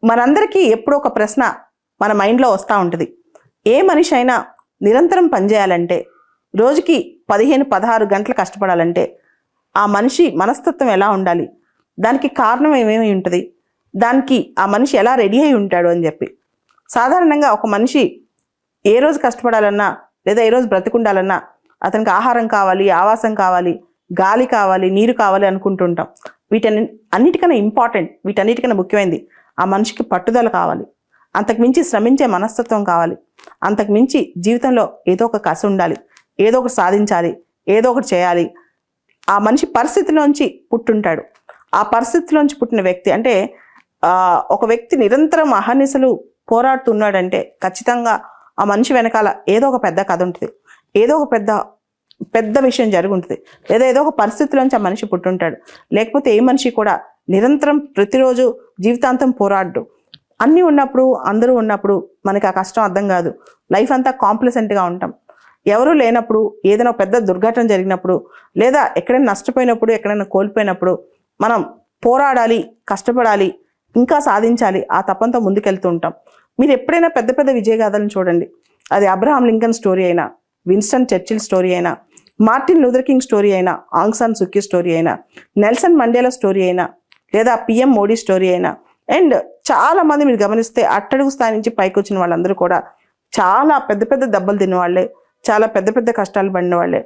మనందరికీ ఎప్పుడో ఒక ప్రశ్న మన మైండ్లో వస్తూ ఉంటుంది. ఏ మనిషి అయినా నిరంతరం పనిచేయాలంటే, రోజుకి 15-16 గంటలు కష్టపడాలంటే ఆ మనిషి మనస్తత్వం ఎలా ఉండాలి, దానికి కారణం ఏమేమి ఉంటుంది, దానికి ఆ మనిషి ఎలా రెడీ అయి ఉంటాడు అని చెప్పి. సాధారణంగా ఒక మనిషి ఏ రోజు కష్టపడాలన్నా లేదా ఏ రోజు బ్రతికుండాలన్నా అతనికి ఆహారం కావాలి, ఆవాసం కావాలి, గాలి కావాలి, నీరు కావాలి అనుకుంటుంటాం. అన్నిటికన్నా ఇంపార్టెంట్, వీటన్నిటికన్నా ముఖ్యమైనది ఆ మనిషికి పట్టుదల కావాలి, అంతకుమించి శ్రమించే మనస్తత్వం కావాలి, అంతకుమించి జీవితంలో ఏదో ఒక కసి ఉండాలి, ఏదో ఒకటి సాధించాలి, ఏదో ఒకటి చేయాలి. ఆ మనిషి పరిస్థితిలోంచి పుట్టుంటాడు. ఆ పరిస్థితిలోంచి పుట్టిన వ్యక్తి అంటే ఒక వ్యక్తి నిరంతరం అహర్నిశలు పోరాడుతున్నాడంటే ఖచ్చితంగా ఆ మనిషి వెనకాల ఏదో ఒక పెద్ద కథ ఉంటుంది, ఏదో ఒక పెద్ద విషయం జరుగుంటుంది, లేదా ఏదో ఒక పరిస్థితిలోంచి ఆ మనిషి పుట్టుంటాడు. లేకపోతే ఏ మనిషి కూడా నిరంతరం ప్రతిరోజు జీవితాంతం పోరాడు. అన్నీ ఉన్నప్పుడు, అందరూ ఉన్నప్పుడు మనకి ఆ కష్టం అర్థం కాదు. లైఫ్ అంతా కాంప్లసెంట్గా ఉంటాం. ఎవరూ లేనప్పుడు, ఏదైనా పెద్ద దుర్ఘటన జరిగినప్పుడు, లేదా ఎక్కడైనా నష్టపోయినప్పుడు, ఎక్కడైనా కోల్పోయినప్పుడు మనం పోరాడాలి, కష్టపడాలి, ఇంకా సాధించాలి, ఆ తపంతో ముందుకెళ్తూ ఉంటాం. మీరు ఎప్పుడైనా పెద్ద పెద్ద విజయగాథలను చూడండి. అది అబ్రహాం లింకన్ స్టోరీ అయినా, విన్స్టన్ చర్చిల్ స్టోరీ అయినా, మార్టిన్ లూథర్ కింగ్ స్టోరీ అయినా, ఆంగ్ సాన్ సూకీ స్టోరీ అయినా, నెల్సన్ మండేలా స్టోరీ అయినా, లేదా పిఎం మోడీ స్టోరీ అయినా, అండ్ చాలా మంది మీరు గమనిస్తే అట్టడుగు స్థాయి నుంచి పైకి వచ్చిన వాళ్ళందరూ కూడా చాలా పెద్ద పెద్ద దెబ్బలు తిన్న వాళ్ళే, చాలా పెద్ద పెద్ద కష్టాలు పడిన వాళ్ళే.